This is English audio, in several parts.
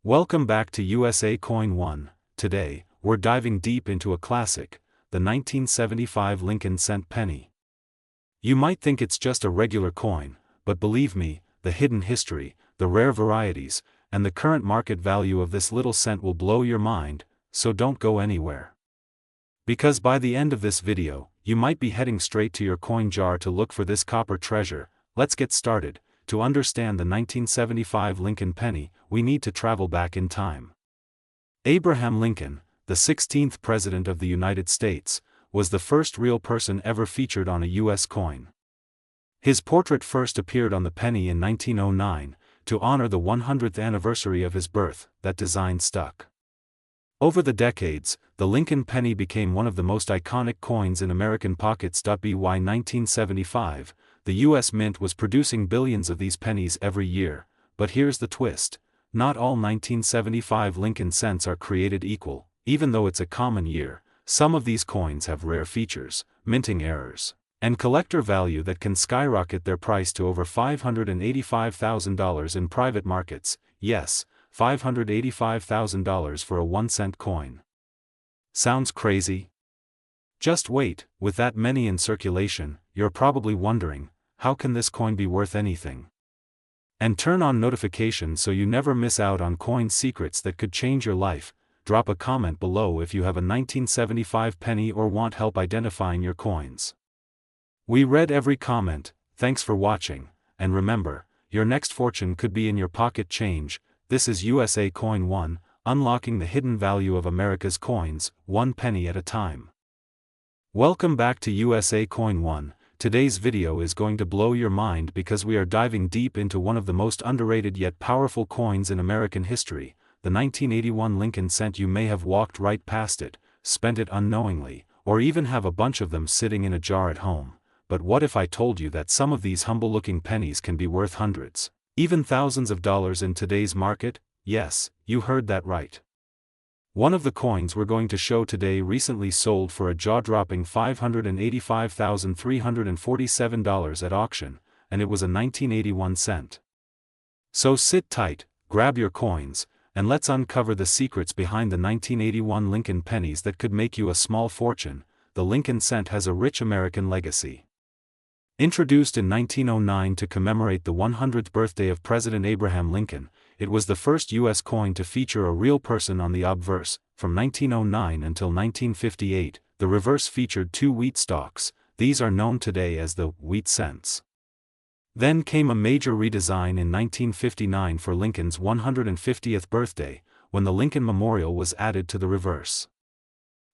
Welcome back to USA Coin 1. Today, we're diving deep into a classic, the 1975 Lincoln cent penny. You might think it's just a regular coin, but believe me, the hidden history, the rare varieties, and the current market value of this little cent will blow your mind, so don't go anywhere. Because by the end of this video, you might be heading straight to your coin jar to look for this copper treasure. Let's get started. To understand the 1975 Lincoln penny, we need to travel back in time. Abraham Lincoln, the 16th President of the United States, was the first real person ever featured on a U.S. coin. His portrait first appeared on the penny in 1909, to honor the 100th anniversary of his birth. That design stuck. Over the decades, the Lincoln penny became one of the most iconic coins in American pockets. By 1975, the U.S. Mint was producing billions of these pennies every year, but here's the twist: not all 1975 Lincoln cents are created equal. Even though it's a common year, some of these coins have rare features, minting errors, and collector value that can skyrocket their price to over $585,000 in private markets. Yes, $585,000 for a 1-cent coin. Sounds crazy? Just wait. With that many in circulation, you're probably wondering, how can this coin be worth anything? And turn on notifications so you never miss out on coin secrets that could change your life. Drop a comment below if you have a 1975 penny or want help identifying your coins. We read every comment. Thanks for watching, and remember, your next fortune could be in your pocket change. This is USA Coin 1, unlocking the hidden value of America's coins, one penny at a time. Welcome back to USA Coin 1. Today's video is going to blow your mind because we are diving deep into one of the most underrated yet powerful coins in American history, the 1981 Lincoln cent. You may have walked right past it, spent it unknowingly, or even have a bunch of them sitting in a jar at home. But what if I told you that some of these humble-looking pennies can be worth hundreds, even thousands of dollars in today's market? Yes, you heard that right. One of the coins we're going to show today recently sold for a jaw-dropping $585,347 at auction, and it was a 1981 cent. So sit tight, grab your coins, and let's uncover the secrets behind the 1981 Lincoln pennies that could make you a small fortune. The Lincoln cent has a rich American legacy. Introduced in 1909 to commemorate the 100th birthday of President Abraham Lincoln, it was the first U.S. coin to feature a real person on the obverse. From 1909 until 1958, the reverse featured 2 wheat stalks. These are known today as the wheat cents. Then came a major redesign in 1959 for Lincoln's 150th birthday, when the Lincoln Memorial was added to the reverse.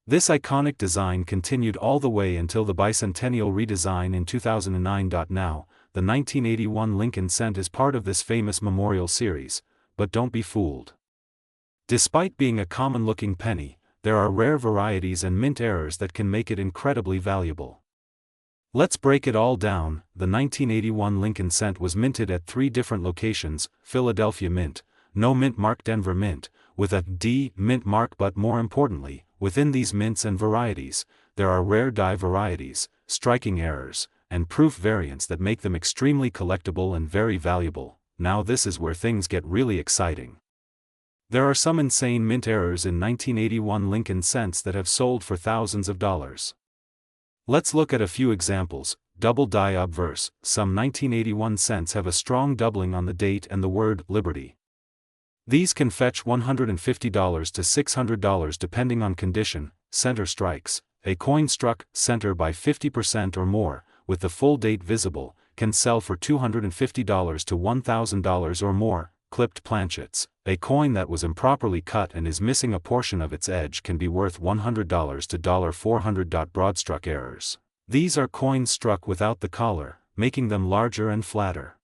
This iconic design continued all the way until the bicentennial redesign in 2009. Now, the 1981 Lincoln cent is part of this famous memorial series, but don't be fooled. Despite being a common-looking penny, there are rare varieties and mint errors that can make it incredibly valuable. Let's break it all down. The 1981 Lincoln cent was minted at 3 different locations: Philadelphia Mint, No Mint Mark, Denver Mint, with a D Mint mark. But more importantly, within these mints and varieties, there are rare die varieties, striking errors, and proof variants that make them extremely collectible and very valuable. Now this is where things get really exciting. There are some insane mint errors in 1981 Lincoln cents that have sold for thousands of dollars. Let's look at a few examples. Double die obverse. Some 1981 cents have a strong doubling on the date and the word liberty. These can fetch $150 to $600 depending on condition. Center strikes. A coin struck center by 50% or more, with the full date visible, can sell for $250 to $1,000 or more. Clipped planchets. A coin that was improperly cut and is missing a portion of its edge can be worth $100 to $400. Broadstruck errors. These are coins struck without the collar, making them larger and flatter.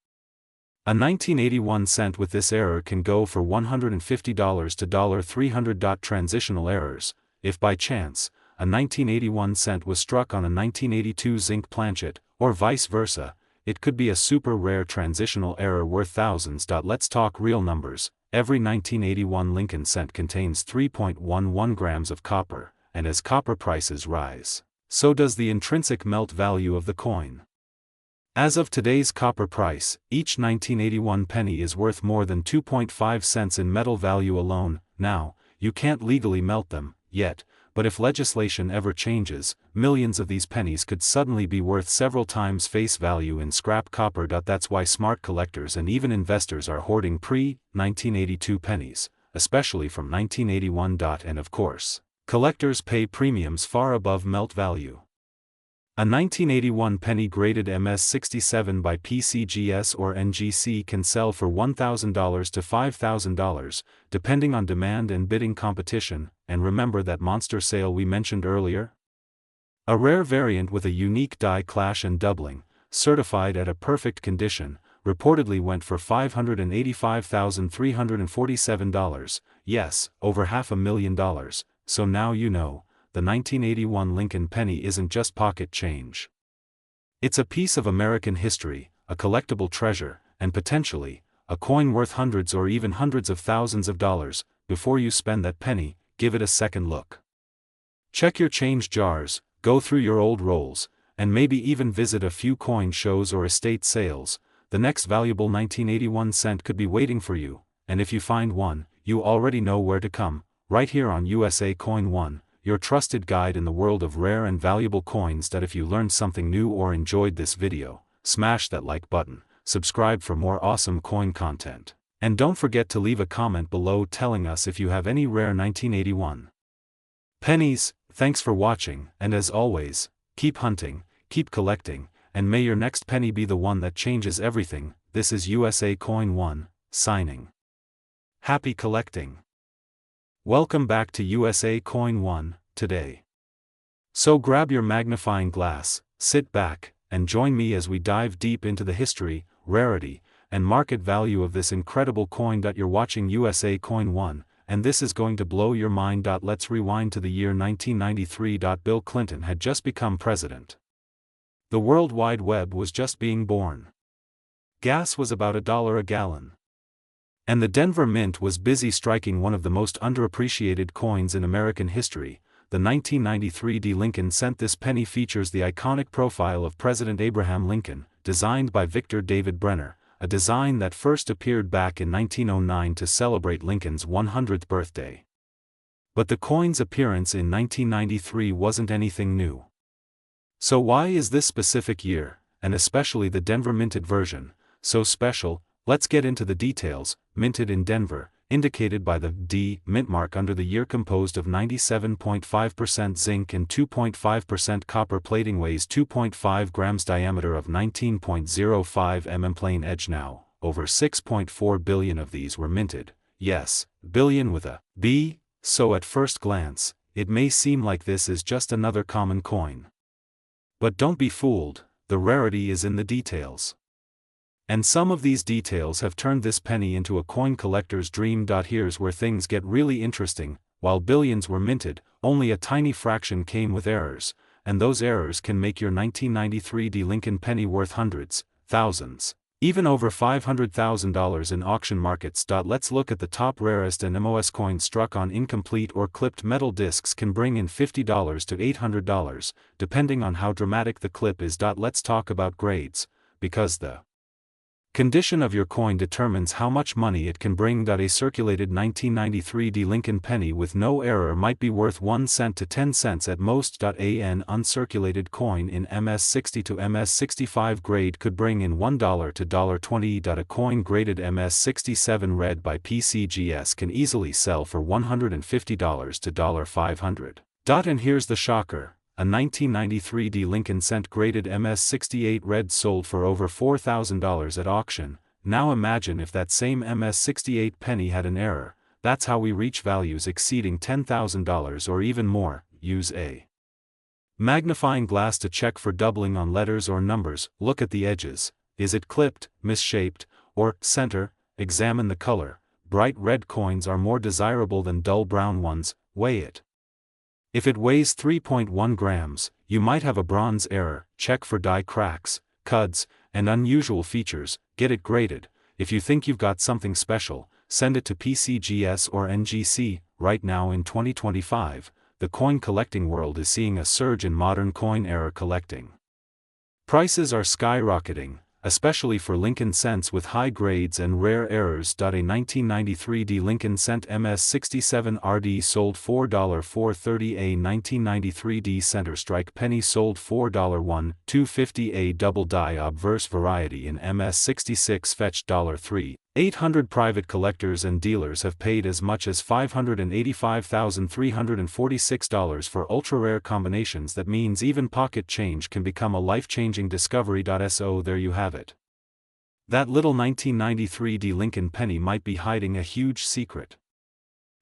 A 1981 cent with this error can go for $150 to $300. Transitional errors. If by chance, a 1981 cent was struck on a 1982 zinc planchet, or vice versa, it could be a super rare transitional error worth thousands. Let's talk real numbers. Every 1981 Lincoln cent contains 3.11 grams of copper, and as copper prices rise, so does the intrinsic melt value of the coin. As of today's copper price, each 1981 penny is worth more than 2.5 cents in metal value alone. Now, you can't legally melt them, yet, but if legislation ever changes, millions of these pennies could suddenly be worth several times face value in scrap copper. That's why smart collectors and even investors are hoarding pre-1982 pennies, especially from 1981. And of course, collectors pay premiums far above melt value. A 1981 penny graded MS67 by PCGS or NGC can sell for $1,000 to $5,000, depending on demand and bidding competition. And remember that monster sale we mentioned earlier? A rare variant with a unique die clash and doubling, certified at a perfect condition, reportedly went for $585,347, yes, over $500,000, so now you know. The 1981 Lincoln penny isn't just pocket change. It's a piece of American history, a collectible treasure, and potentially, a coin worth hundreds or even hundreds of thousands of dollars. Before you spend that penny, give it a second look. Check your change jars, go through your old rolls, and maybe even visit a few coin shows or estate sales. The next valuable 1981 cent could be waiting for you, and if you find one, you already know where to come, right here on USA Coin 1. Your trusted guide in the world of rare and valuable coins. If you learned something new or enjoyed this video, smash that like button, subscribe for more awesome coin content, and don't forget to leave a comment below telling us if you have any rare 1981 pennies. Thanks for watching, and as always, keep hunting, keep collecting, and may your next penny be the one that changes everything. This is USA Coin 1, signing. Happy collecting! Welcome back to USA Coin 1, today. So grab your magnifying glass, sit back, and join me as we dive deep into the history, rarity, and market value of this incredible coin. You're watching USA Coin 1, and this is going to blow your mind. Let's rewind to the year 1993. Bill Clinton had just become president. The World Wide Web was just being born. Gas was about $1 a gallon. And the Denver Mint was busy striking one of the most underappreciated coins in American history. The 1993 Lincoln cent. This penny features the iconic profile of President Abraham Lincoln, designed by Victor David Brenner, a design that first appeared back in 1909 to celebrate Lincoln's 100th birthday. But the coin's appearance in 1993 wasn't anything new. So why is this specific year, and especially the Denver minted version, so special? Let's get into the details. Minted in Denver, indicated by the D mint mark under the year, composed of 97.5% zinc and 2.5% copper. Plating weighs 2.5 grams. Diameter of 19.05 mm. Plain edge. Now, over 6.4 billion of these were minted. Yes, billion with a B. So at first glance, it may seem like this is just another common coin. But don't be fooled, the rarity is in the details. And some of these details have turned this penny into a coin collector's dream. Here's where things get really interesting. While billions were minted, only a tiny fraction came with errors, and those errors can make your 1993 Lincoln penny worth hundreds, thousands, even over $500,000 in auction markets. Let's look at the top rarest and MOS coins. Struck on incomplete or clipped metal discs can bring in $50 to $800, depending on how dramatic the clip is. Let's talk about grades, because the condition of your coin determines how much money it can bring. A circulated 1993 Lincoln penny with no error might be worth 1 cent to 10 cents at most. An uncirculated coin in MS60 to MS65 grade could bring in $1 to $1.20. A coin graded MS67 read by PCGS can easily sell for $150 to $500. And here's the shocker. A 1993 Lincoln cent graded MS68 red sold for over $4,000 at auction. Now imagine if that same MS68 penny had an error. That's how we reach values exceeding $10,000 or even more. Use a magnifying glass to check for doubling on letters or numbers. Look at the edges. Is it clipped, misshaped, or center? Examine the color. Bright red coins are more desirable than dull brown ones. Weigh it. If it weighs 3.1 grams, you might have a bronze error. Check for die cracks, cuds, and unusual features. Get it graded. If you think you've got something special, send it to PCGS or NGC. Right now in 2025, the coin collecting world is seeing a surge in modern coin error collecting. Prices are skyrocketing, especially for Lincoln cents with high grades and rare errors. A 1993 D Lincoln cent MS67 RD sold $4.430. A 1993 D center strike penny sold $4.125. A double die obverse variety in MS66 fetched $3,800. Private collectors and dealers have paid as much as $585,346 for ultra-rare combinations. That means even pocket change can become a life-changing discovery. So there you have it. That little 1993 D Lincoln penny might be hiding a huge secret.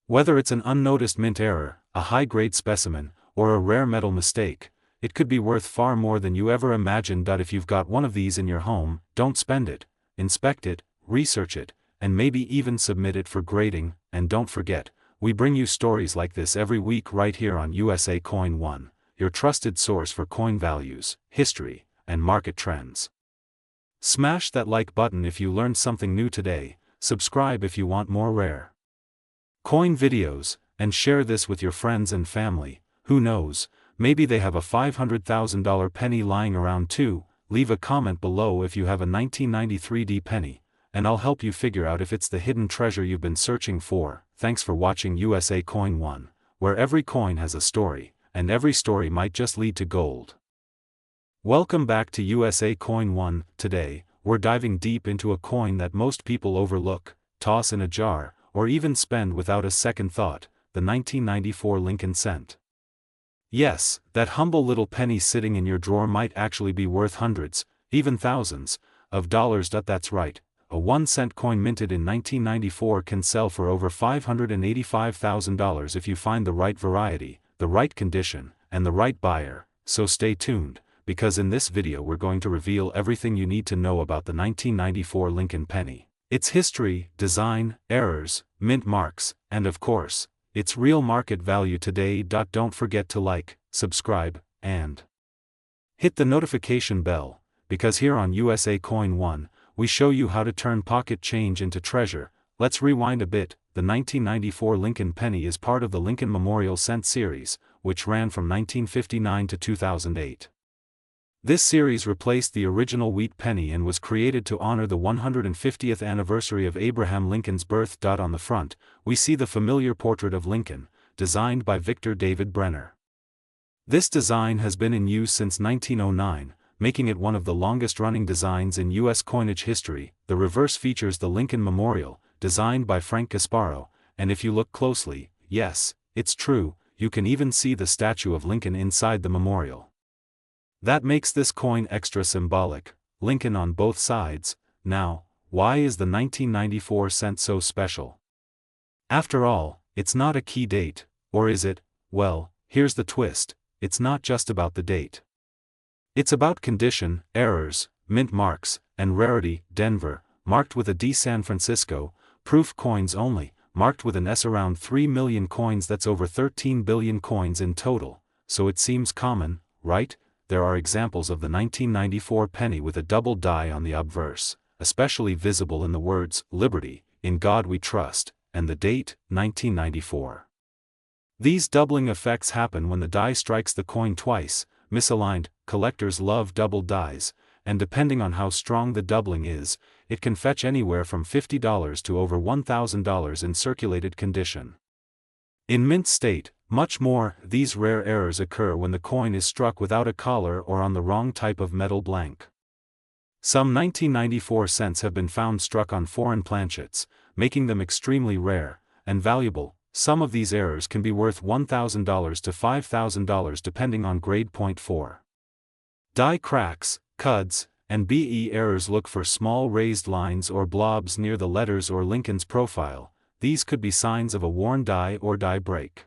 Whether it's an unnoticed mint error, a high-grade specimen, or a rare metal mistake, it could be worth far more than you ever imagined. If you've got one of these in your home, don't spend it, inspect it, research it, and maybe even submit it for grading. And don't forget, we bring you stories like this every week right here on USA Coin One, your trusted source for coin values, history, and market trends. Smash that like button if you learned something new today, subscribe if you want more rare coin videos, and share this with your friends and family. Who knows, maybe they have a $500,000 penny lying around too. Leave a comment below if you have a 1993 D penny, and I'll help you figure out if it's the hidden treasure you've been searching for. Thanks for watching USA Coin One, where every coin has a story, and every story might just lead to gold. Welcome back to USA Coin One. Today, we're diving deep into a coin that most people overlook, toss in a jar, or even spend without a second thought, the 1994 Lincoln cent. Yes, that humble little penny sitting in your drawer might actually be worth hundreds, even thousands, of dollars. That's right, a 1-cent coin minted in 1994 can sell for over $585,000 if you find the right variety, the right condition, and the right buyer. So stay tuned, because in this video we're going to reveal everything you need to know about the 1994 Lincoln penny, its history, design, errors, mint marks, and of course, its real market value today. Don't forget to like, subscribe, and hit the notification bell, because here on USA Coin One, we show you how to turn pocket change into treasure. Let's rewind a bit. The 1994 Lincoln penny is part of the Lincoln Memorial Cent series, which ran from 1959 to 2008. This series replaced the original wheat penny and was created to honor the 150th anniversary of Abraham Lincoln's birth. On the front, we see the familiar portrait of Lincoln, designed by Victor David Brenner. This design has been in use since 1909, making it one of the longest-running designs in U.S. coinage history. The reverse features the Lincoln Memorial, designed by Frank Gasparro, and if you look closely, yes, it's true, you can even see the statue of Lincoln inside the memorial. That makes this coin extra symbolic, Lincoln on both sides. Now, why is the 1994 cent so special? After all, it's not a key date, or is it? Well, here's the twist, it's not just about the date. It's about condition, errors, mint marks, and rarity. Denver, marked with a D. San Francisco, proof coins only, marked with an S. Around 3 million coins. That's over 13 billion coins in total, so it seems common, right? There are examples of the 1994 penny with a double die on the obverse, especially visible in the words, Liberty, In God We Trust, and the date, 1994. These doubling effects happen when the die strikes the coin twice, misaligned. Collectors love double dies, and depending on how strong the doubling is, it can fetch anywhere from $50 to over $1,000 in circulated condition. In mint state, much more. These rare errors occur when the coin is struck without a collar or on the wrong type of metal blank. Some 1994 cents have been found struck on foreign planchets, making them extremely rare and valuable. Some of these errors can be worth $1,000 to $5,000 depending on grade. 4. Die cracks, cuds, and BE errors. Look for small raised lines or blobs near the letters or Lincoln's profile. These could be signs of a worn die or die break.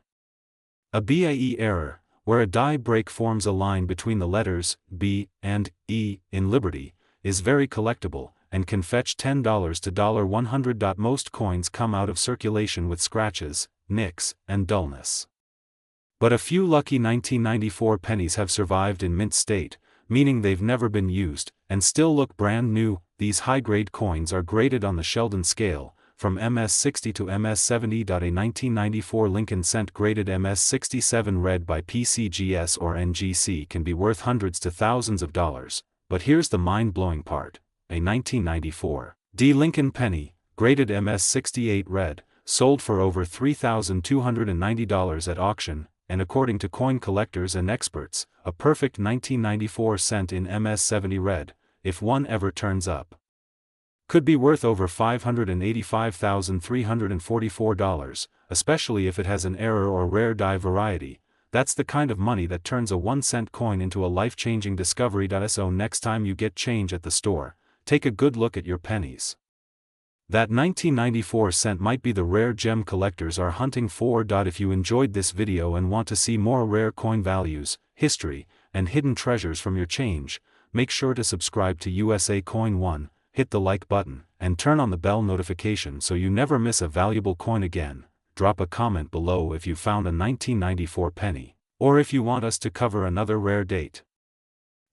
A BAE error, where a die break forms a line between the letters B and E in Liberty, is very collectible, and can fetch $10 to $100. Most coins come out of circulation with scratches, nicks, and dullness. But a few lucky 1994 pennies have survived in mint state, meaning they've never been used, and still look brand new. These high-grade coins are graded on the Sheldon scale, from MS60 to MS70. A 1994 Lincoln cent graded MS67 read by PCGS or NGC can be worth hundreds to thousands of dollars. but here's the mind-blowing part. A 1994 D Lincoln penny, graded MS-68 red, sold for over $3,290 at auction, and according to coin collectors and experts, a perfect 1994 cent in MS-70 red, if one ever turns up. Could be worth over $585,344, especially if it has an error or rare die variety. That's the kind of money that turns a 1-cent coin into a life-changing discovery. So next time you get change at the store, take a good look at your pennies. That 1994 cent might be the rare gem collectors are hunting for. If you enjoyed this video and want to see more rare coin values, history, and hidden treasures from your change, make sure to subscribe to USA Coin 1, hit the like button, and turn on the bell notification so you never miss a valuable coin again. Drop a comment below if you found a 1994 penny, or if you want us to cover another rare date.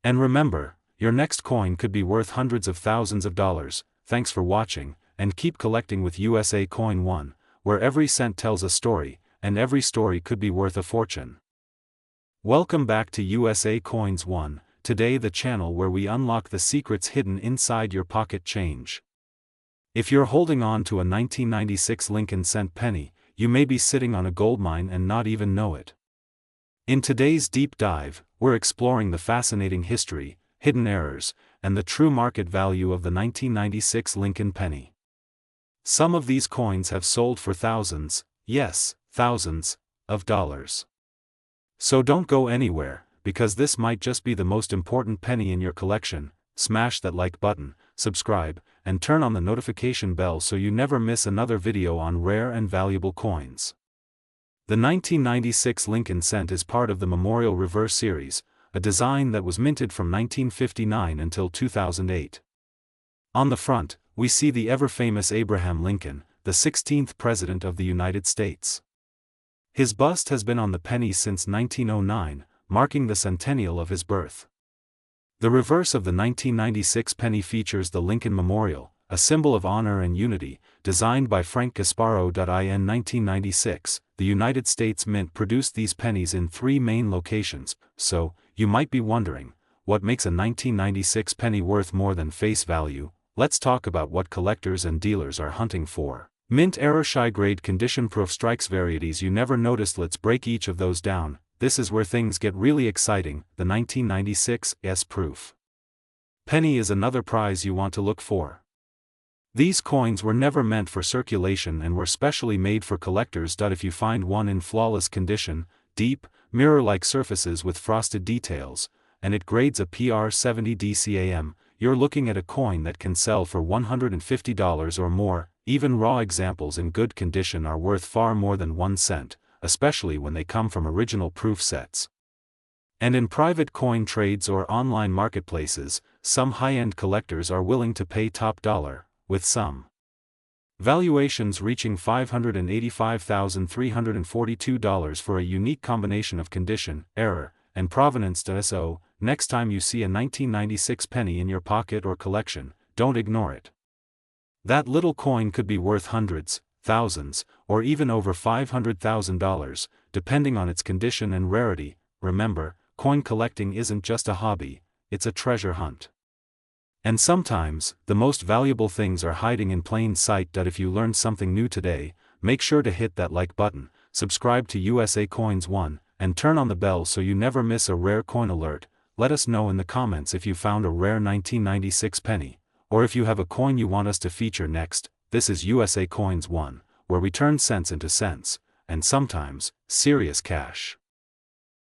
And remember, your next coin could be worth hundreds of thousands of dollars. Thanks for watching, and keep collecting with USA Coin 1, where every cent tells a story, and every story could be worth a fortune. Welcome back to USA Coins 1, today the channel where we unlock the secrets hidden inside your pocket change. If you're holding on to a 1996 Lincoln cent penny, you may be sitting on a goldmine and not even know it. In today's deep dive, we're exploring the fascinating history, hidden errors, and the true market value of the 1996 Lincoln penny. Some of these coins have sold for thousands, yes, thousands, of dollars. So don't go anywhere, because this might just be the most important penny in your collection. Smash that like button, subscribe, and turn on the notification bell so you never miss another video on rare and valuable coins. The 1996 Lincoln cent is part of the Memorial Reverse series, a design that was minted from 1959 until 2008. On the front, we see the ever-famous Abraham Lincoln, the 16th President of the United States. His bust has been on the penny since 1909, marking the centennial of his birth. The reverse of the 1996 penny features the Lincoln Memorial, a symbol of honor and unity, designed by Frank Gasparo. In 1996, the United States Mint produced these pennies in 3 main locations, so, you might be wondering, what makes a 1996 penny worth more than face value? Let's talk about what collectors and dealers are hunting for. Mint error shy grade condition proof strikes varieties you never noticed. Let's break each of those down. This is where things get really exciting. The 1996 S proof penny is another prize you want to look for. These coins were never meant for circulation and were specially made for collectors. If you find one in flawless condition, deep, mirror-like surfaces with frosted details, and it grades a PR 70 DCAM, you're looking at a coin that can sell for $150 or more. Even raw examples in good condition are worth far more than 1 cent, especially when they come from original proof sets. And in private coin trades or online marketplaces, some high-end collectors are willing to pay top dollar, with some valuations reaching $585,342 for a unique combination of condition, error, and provenance. So, next time you see a 1996 penny in your pocket or collection, don't ignore it. That little coin could be worth hundreds, thousands, or even over $500,000, depending on its condition and rarity. Remember, coin collecting isn't just a hobby, it's a treasure hunt. And sometimes, the most valuable things are hiding in plain sight. If you learned something new today, make sure to hit that like button, subscribe to USA Coins 1, and turn on the bell so you never miss a rare coin alert. Let us know in the comments if you found a rare 1996 penny, or if you have a coin you want us to feature next. This is USA Coins 1, where we turn cents into cents, and sometimes, serious cash.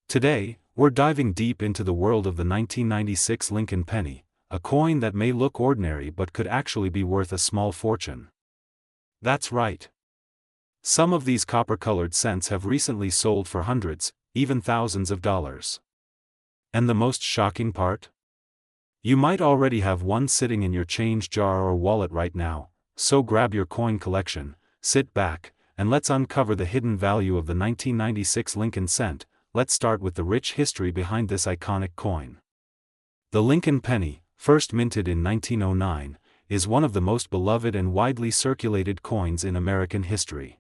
Today, we're diving deep into the world of the 1996 Lincoln penny, a coin that may look ordinary but could actually be worth a small fortune. That's right. Some of these copper-colored cents have recently sold for hundreds, even thousands of dollars. And the most shocking part? You might already have one sitting in your change jar or wallet right now, so grab your coin collection, sit back, and let's uncover the hidden value of the 1996 Lincoln cent. Let's start with the rich history behind this iconic coin. The Lincoln penny, first minted in 1909, is one of the most beloved and widely circulated coins in American history.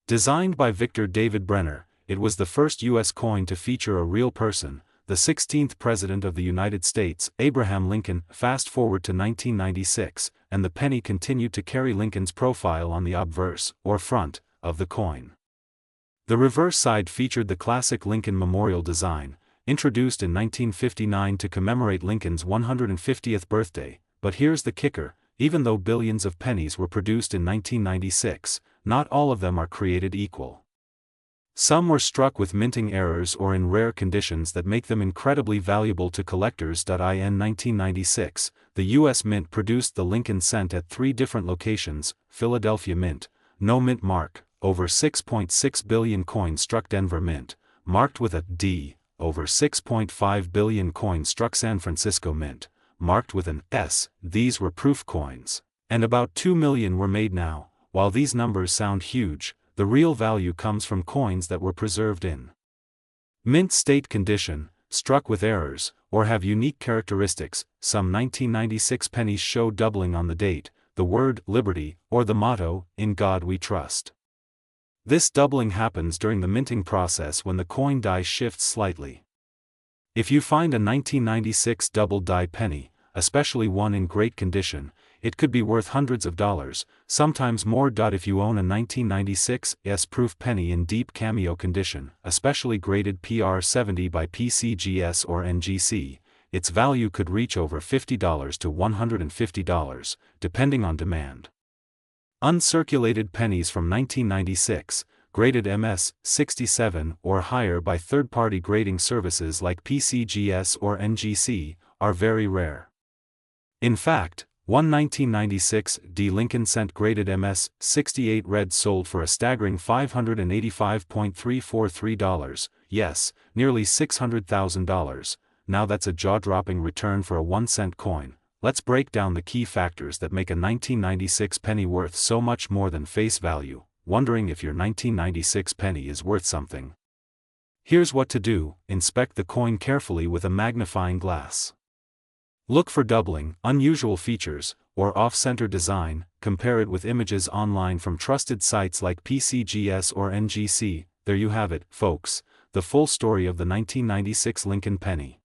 Designed by Victor David Brenner, it was the first U.S. coin to feature a real person, the 16th President of the United States, Abraham Lincoln. Fast forward to 1996, and the penny continued to carry Lincoln's profile on the obverse, or front, of the coin. The reverse side featured the classic Lincoln Memorial design, introduced in 1959 to commemorate Lincoln's 150th birthday. But here's the kicker: even though billions of pennies were produced in 1996, not all of them are created equal. Some were struck with minting errors or in rare conditions that make them incredibly valuable to collectors. In 1996, the U.S. Mint produced the Lincoln cent at 3 different locations: Philadelphia Mint, no mint mark, over 6.6 billion coins struck; Denver Mint, marked with a D, over 6.5 billion coins struck; San Francisco Mint, marked with an S. These were proof coins, and about 2 million were made now. While these numbers sound huge, the real value comes from coins that were preserved in mint state condition, struck with errors, or have unique characteristics. Some 1996 pennies show doubling on the date, the word liberty, or the motto, "In God We Trust." This doubling happens during the minting process when the coin die shifts slightly. If you find a 1996 double die penny, especially one in great condition, it could be worth hundreds of dollars, sometimes more. If you own a 1996 S-proof penny in deep cameo condition, especially graded PR70 by PCGS or NGC, its value could reach over $50 to $150, depending on demand. Uncirculated pennies from 1996, graded MS-67 or higher by third-party grading services like PCGS or NGC, are very rare. In fact, one 1996 D Lincoln cent graded MS-68 red sold for a staggering $585.343, yes, nearly $600,000. Now that's a jaw-dropping return for a 1-cent coin. Let's break down the key factors that make a 1996 penny worth so much more than face value. Wondering if your 1996 penny is worth something? Here's what to do: inspect the coin carefully with a magnifying glass. Look for doubling, unusual features, or off-center design. Compare it with images online from trusted sites like PCGS or NGC. There you have it, folks, the full story of the 1996 Lincoln penny.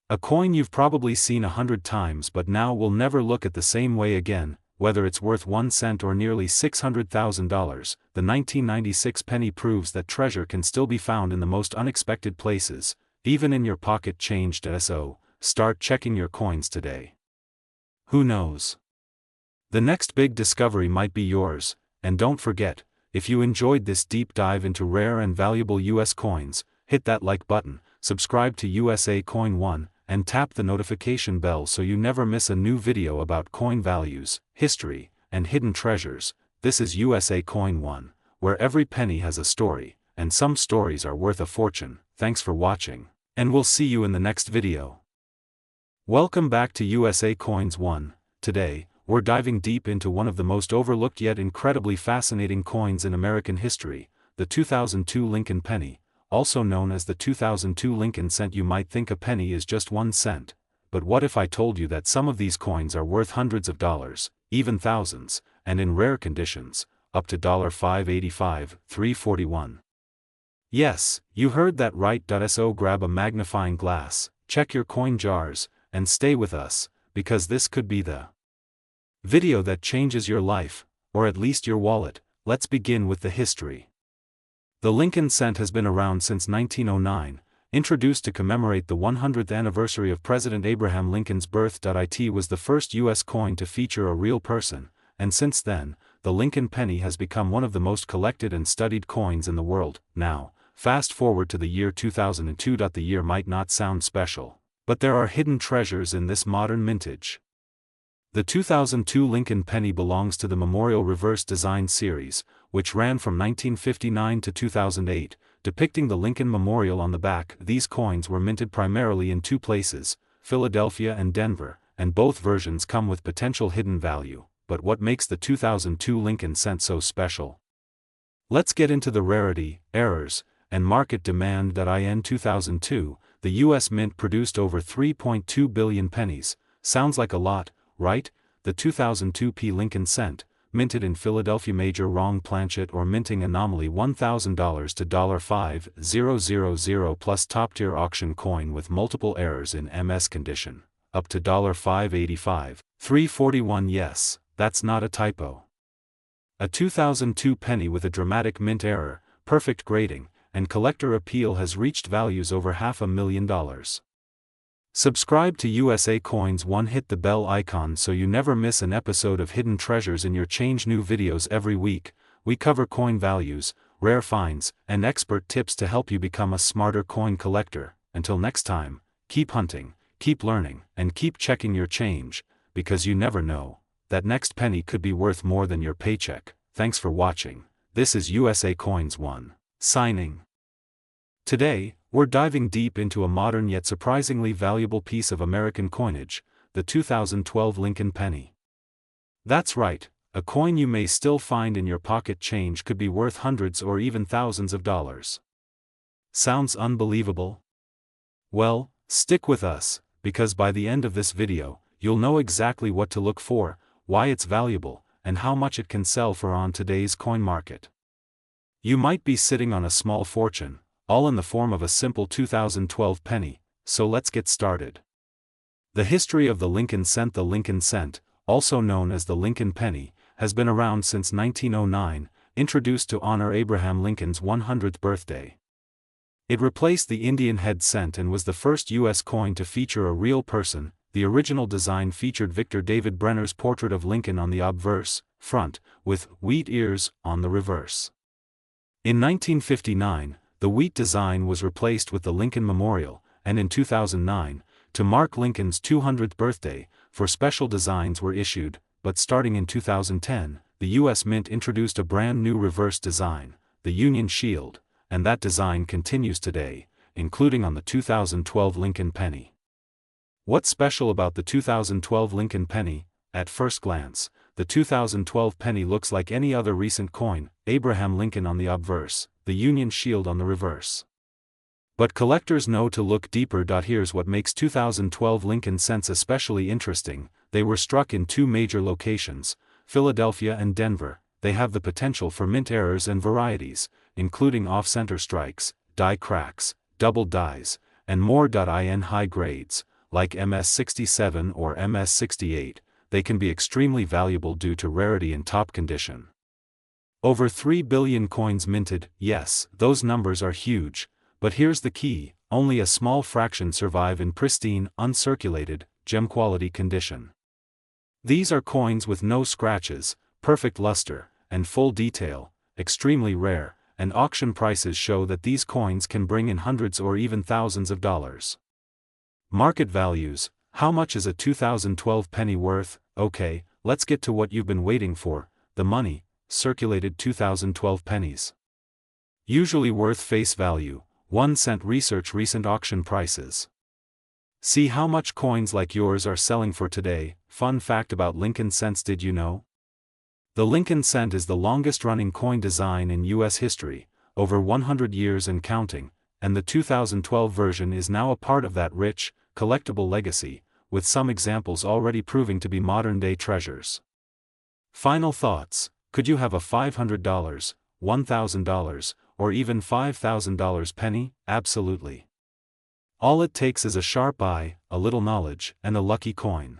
A coin you've probably seen 100 times but now will never look at the same way again. Whether it's worth 1 cent or nearly $600,000, the 1996 penny proves that treasure can still be found in the most unexpected places, even in your pocket change. So, start checking your coins today. Who knows? The next big discovery might be yours. And don't forget, if you enjoyed this deep dive into rare and valuable US coins, hit that like button, subscribe to USA Coin 1, and tap the notification bell so you never miss a new video about coin values, history, and hidden treasures. This is USA Coin 1, where every penny has a story, and some stories are worth a fortune. Thanks for watching, and we'll see you in the next video. Welcome back to USA Coins 1. Today, we're diving deep into one of the most overlooked yet incredibly fascinating coins in American history, the 2002 Lincoln penny, also known as the 2002 Lincoln cent. You might think a penny is just 1 cent, but what if I told you that some of these coins are worth hundreds of dollars, even thousands, and in rare conditions, up to $585, $341. Yes, you heard that right. So grab a magnifying glass, check your coin jars, and stay with us, because this could be the video that changes your life, or at least your wallet. Let's begin with the history. The Lincoln cent has been around since 1909, introduced to commemorate the 100th anniversary of President Abraham Lincoln's birth. It was the first U.S. coin to feature a real person, and since then, the Lincoln penny has become one of the most collected and studied coins in the world. Now, fast forward to the year 2002. The year might not sound special, but there are hidden treasures in this modern mintage. The 2002 Lincoln penny belongs to the Memorial Reverse Design series, which ran from 1959 to 2008, depicting the Lincoln Memorial on the back. These coins were minted primarily in 2 places, Philadelphia and Denver, and both versions come with potential hidden value. But what makes the 2002 Lincoln cent so special? Let's get into the rarity, errors, and market demand. In 2002, the U.S. Mint produced over 3.2 billion pennies. Sounds like a lot, right? The 2002 Lincoln cent, minted in Philadelphia Major wrong planchet or minting anomaly $1,000 to $5,000 plus top-tier auction coin with multiple errors in MS condition, up to $585, $341. Yes, that's not a typo. A 2002 penny with a dramatic mint error, perfect grading, and collector appeal has reached values over $500,000. Subscribe to USA Coins 1, hit the bell icon so you never miss an episode of Hidden Treasures in your change. New videos every week. We cover coin values, rare finds, and expert tips to help you become a smarter coin collector. Until next time, keep hunting, keep learning, and keep checking your change, because you never know, that next penny could be worth more than your paycheck. Thanks for watching. This is USA Coins 1, signing. Today, we're diving deep into a modern yet surprisingly valuable piece of American coinage, the 2012 Lincoln penny. That's right, a coin you may still find in your pocket. Change could be worth hundreds or even thousands of dollars. Sounds unbelievable? Well, stick with us, because by the end of this video, you'll know exactly what to look for, why it's valuable, and how much it can sell for on today's coin market. You might be sitting on a small fortune, all in the form of a simple 2012 penny, so let's get started. The history of the Lincoln cent. The Lincoln cent, also known as the Lincoln penny, has been around since 1909, introduced to honor Abraham Lincoln's 100th birthday. It replaced the Indian head cent and was the first U.S. coin to feature a real person. The original design featured Victor David Brenner's portrait of Lincoln on the obverse front, with wheat ears on the reverse. In 1959, the wheat design was replaced with the Lincoln Memorial, and in 2009, to mark Lincoln's 200th birthday, four special designs were issued, but starting in 2010, the U.S. Mint introduced a brand new reverse design, the Union Shield, and that design continues today, including on the 2012 Lincoln penny. What's special about the 2012 Lincoln penny? At first glance, the 2012 penny looks like any other recent coin, Abraham Lincoln on the obverse, the Union Shield on the reverse. But collectors know to look deeper. Here's what makes 2012 Lincoln cents especially interesting. They were struck in two major locations, Philadelphia and Denver. They have the potential for mint errors and varieties, including off-center strikes, die cracks, double dies, and more. In high grades, like MS67 or MS68, they can be extremely valuable due to rarity and top condition. Over 3 billion coins minted. Yes, those numbers are huge, but here's the key: only a small fraction survive in pristine, uncirculated, gem-quality condition. These are coins with no scratches, perfect luster, and full detail, extremely rare, and auction prices show that these coins can bring in hundreds or even thousands of dollars. Market values. How much is a 2012 penny worth? Okay, let's get to what you've been waiting for, the money. Circulated 2012 pennies. Usually worth face value, 1 cent. Research recent auction prices. See how much coins like yours are selling for today. Fun fact about Lincoln cents: did you know? The Lincoln cent is the longest-running coin design in U.S. history, over 100 years and counting, and the 2012 version is now a part of that rich, collectible legacy, with some examples already proving to be modern-day treasures. Final thoughts: could you have a $500, $1,000, or even $5,000 penny? Absolutely. All it takes is a sharp eye, a little knowledge, and a lucky coin.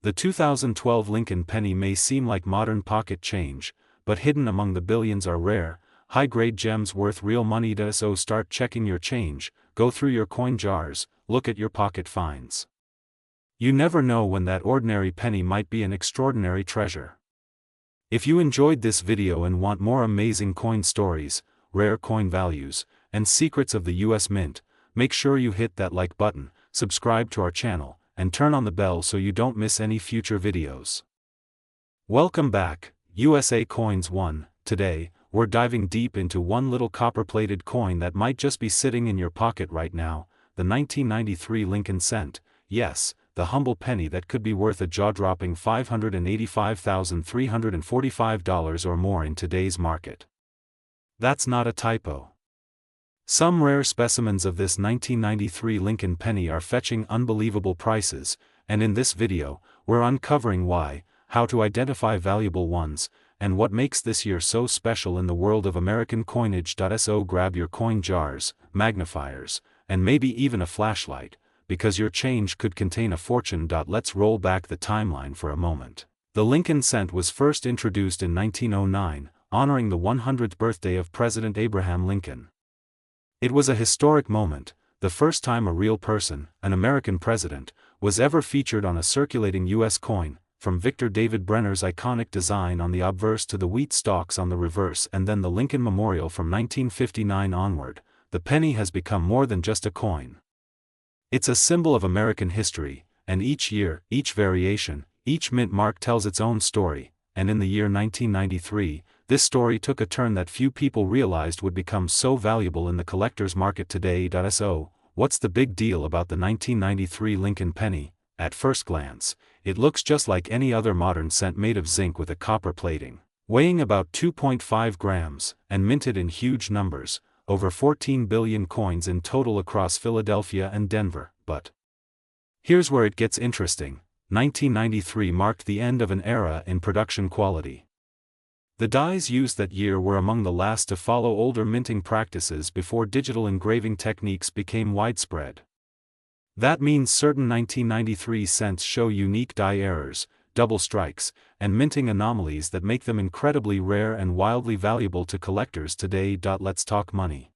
The 2012 Lincoln penny may seem like modern pocket change, but hidden among the billions are rare, high-grade gems worth real money. So start checking your change, go through your coin jars, look at your pocket finds. You never know when that ordinary penny might be an extraordinary treasure. If you enjoyed this video and want more amazing coin stories, rare coin values, and secrets of the US Mint, make sure you hit that like button, subscribe to our channel, and turn on the bell so you don't miss any future videos. Welcome back, USA Coins 1. Today, we're diving deep into one little copper-plated coin that might just be sitting in your pocket right now, the 1993 Lincoln cent. Yes, the humble penny that could be worth a jaw-dropping $585,345 or more in today's market. That's not a typo. Some rare specimens of this 1993 Lincoln penny are fetching unbelievable prices, and in this video, we're uncovering why, how to identify valuable ones, and what makes this year so special in the world of American coinage. So grab your coin jars, magnifiers, and maybe even a flashlight, because your change could contain a fortune. Let's roll back the timeline for a moment. The Lincoln cent was first introduced in 1909, honoring the 100th birthday of President Abraham Lincoln. It was a historic moment, the first time a real person, an American president, was ever featured on a circulating U.S. coin, from Victor David Brenner's iconic design on the obverse to the wheat stalks on the reverse and then the Lincoln Memorial from 1959 onward. The penny has become more than just a coin. It's a symbol of American history, and each year, each variation, each mint mark tells its own story, and in the year 1993, this story took a turn that few people realized would become so valuable in the collector's market today. So, what's the big deal about the 1993 Lincoln penny? At first glance, it looks just like any other modern cent made of zinc with a copper plating, weighing about 2.5 grams, and minted in huge numbers, over 14 billion coins in total across Philadelphia and Denver. But here's where it gets interesting. 1993 marked the end of an era in production quality. The dies used that year were among the last to follow older minting practices before digital engraving techniques became widespread. That means certain 1993 cents show unique die errors, double strikes, and minting anomalies that make them incredibly rare and wildly valuable to collectors today. Let's talk money.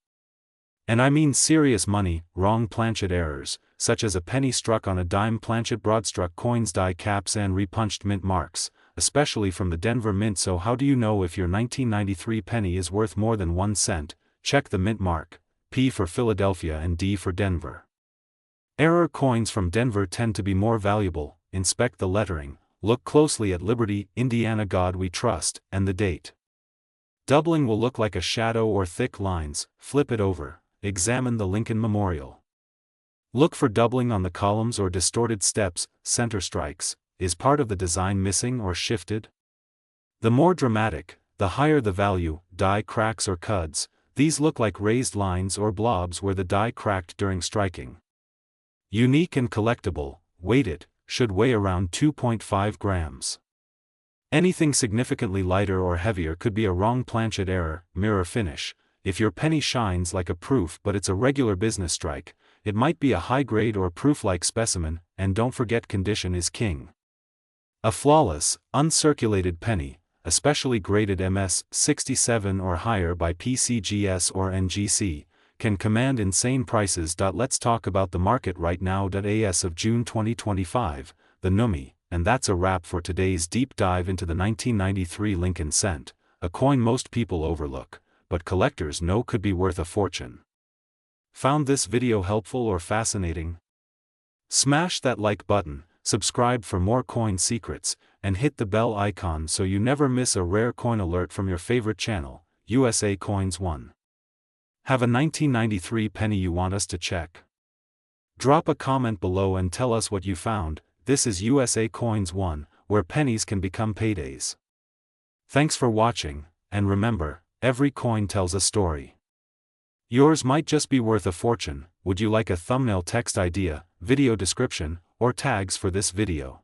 And I mean serious money, wrong planchet errors, such as a penny struck on a dime planchet, broadstruck coins, die caps, and repunched mint marks, especially from the Denver Mint. So how do you know if your 1993 penny is worth more than 1 cent? Check the mint mark, P for Philadelphia and D for Denver. Error coins from Denver tend to be more valuable. Inspect the lettering, look closely at Liberty, Indiana, God We Trust, and the date. Doubling will look like a shadow or thick lines. Flip it over, examine the Lincoln Memorial. Look for doubling on the columns or distorted steps. Center strikes. Is part of the design missing or shifted? The more dramatic, the higher the value. Die cracks or cuds. These look like raised lines or blobs where the die cracked during striking. Unique and collectible, weighted, should weigh around 2.5 grams. Anything significantly lighter or heavier could be a wrong planchet error. Mirror finish. If your penny shines like a proof but it's a regular business strike, it might be a high-grade or proof-like specimen. And don't forget, condition is king. A flawless, uncirculated penny, especially graded MS 67 or higher by PCGS or NGC, can command insane prices. Let's talk about the market right now. As of June 2025, the Numi, and that's a wrap for today's deep dive into the 1993 Lincoln cent, a coin most people overlook, but collectors know could be worth a fortune. Found this video helpful or fascinating? Smash that like button, subscribe for more coin secrets, and hit the bell icon so you never miss a rare coin alert from your favorite channel, USA Coins 1. Have a 1993 penny you want us to check? Drop a comment below and tell us what you found. This is USA Coins 1, where pennies can become paydays. Thanks for watching, and remember, every coin tells a story. Yours might just be worth a fortune. Would you like a thumbnail, text idea, video description, or tags for this video?